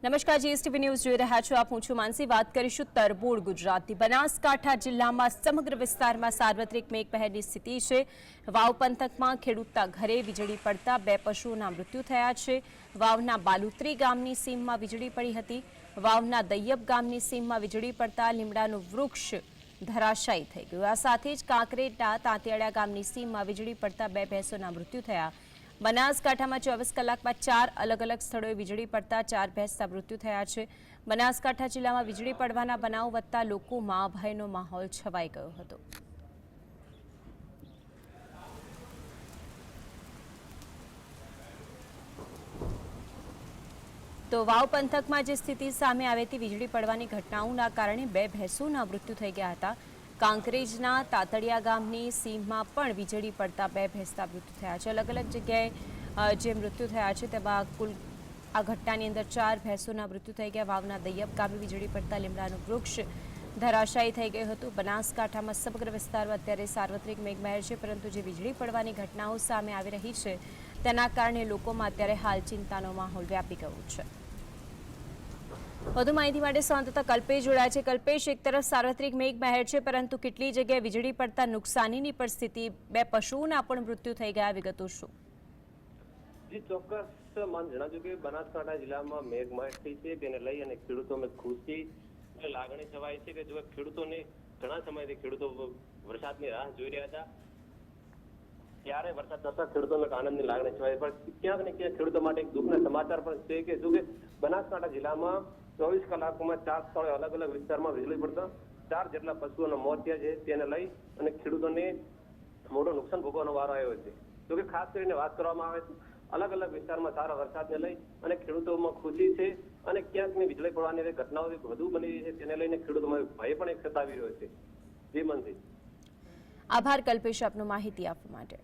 નમસ્કાર, GSTV news જોઈ રહ્યા છો આપ. હું છું માનસી. વાત કરીશું તરબોળ ગુજરાતની. બનાસકાંઠા જિલ્લામાં સમગ્ર વિસ્તારમાં સાર્વત્રિક મેઘમહેરની સ્થિતિ છે. વાવ પંથકમાં ખેડૂતના ઘરે વીજળી પડતા 2 પશુઓના મૃત્યુ થયા છે. વાવના બાલુત્રી ગામની સીમમાં વીજળી પડી હતી. વાવના દૈયબ ગામની સીમમાં વીજળી પડતા લીમડાનું વૃક્ષ ધરાશાયી થઈ ગયું. આ સાથે જ કાંકરેજના તાંતિયાળા ગામની સીમમાં વીજળી પડતા 2 ભેંસોના મૃત્યુ થયા. બનાસકાંઠામાં 24 કલાકમાં 4 અલગ અલગ સ્થળોએ વીજળી પડતા 4 ભેંસના મૃત્યુ થયા છે. બનાસકાંઠા જિલ્લામાં વીજળી પડવાના બનાવ વધતા લોકોમાં ભયનો માહોલ છવાઈ ગયો હતો. તો વાવ પંથકમાં જે સ્થિતિ સામે આવી હતી, વીજળી પડવાની ઘટનાઓના કારણે 2 ભેંસોના મૃત્યુ થઈ ગયા હતા. કાંકરેજના તાતડિયા ગામની સીમમાં પણ વીજળી પડતા 2 ભેંસના મૃત્યુ થયા છે. અલગ અલગ જગ્યાએ જે મૃત્યુ થયા છે તેમાં કુલ આ ઘટનાની અંદર 4 ભેંસોના મૃત્યુ થઈ ગયા. વાવના દૈયબ ગામે વીજળી પડતા લીમડાનું વૃક્ષ ધરાશાયી થઈ ગયું હતું. બનાસકાંઠામાં સમગ્ર વિસ્તારમાં અત્યારે સાર્વત્રિક મેઘમહેર છે, પરંતુ જે વીજળી પડવાની ઘટનાઓ સામે આવી રહી છે તેના કારણે લોકોમાં અત્યારે હાલ ચિંતાનો માહોલ વ્યાપી ગયો છે. વધુ માહિતી માટે સંવાદદાતા કલ્પેશ જોડાય છે. કલ્પેશ, એક તરફ સાર્વત્રિક મેઘમહેર છે, પરંતુ કેટલી જગ્યાએ વીજળી પડતા નુકસાનીની પરિસ્થિતિ, 2 પશુઓના પણ મૃત્યુ થઈ ગયા, વિગતો શું? જી ચોક્કસ માન જણાવ્યું કે બનાસકાંઠા જિલ્લામાં મેઘમહેર થઈ છે, તેને લઈ અને ખેડૂતોમાં ખુશી લાગણી છવાય છે કે જો ખેડૂતોને ઘણા સમયથી ખેડૂતો વરસાદની રાહ જોઈ રહ્યા હતા, ત્યારે વરસાદ થતા ખેડૂતોને આનંદની લાગણી છવાય. પણ ક્યાંક ને ક્યાંક ખેડૂતો માટે એક દુઃખના સમાચાર પણ છે કે જો કે બનાસકાંઠા જિલ્લામાં 24 કલાકોમાં 4 સ્થળે અલગ અલગ વિસ્તારમાં વીજળી પડતા 4 જેટલા પશુઓના મોત થયા છે. તેને લઈ અને ખેડૂતોને મોટું નુકસાન ભોગવવાનો વારો આવ્યો છે. જો કે ખાસ કરીને વાત કરવામાં આવે તો અલગ અલગ વિસ્તારમાં સારા વરસાદને લઈ અને ખેડૂતોમાં ખુશી છે અને ક્યાંક વીજળી પડવાની ઘટનાઓ વધુ બની રહી છે, તેને લઈને ખેડૂતોમાં ભય પણ એક સતાવી રહ્યો છે. જી મનસી. આભાર કલ્પેશ આપનો માહિતી આપવા માટે.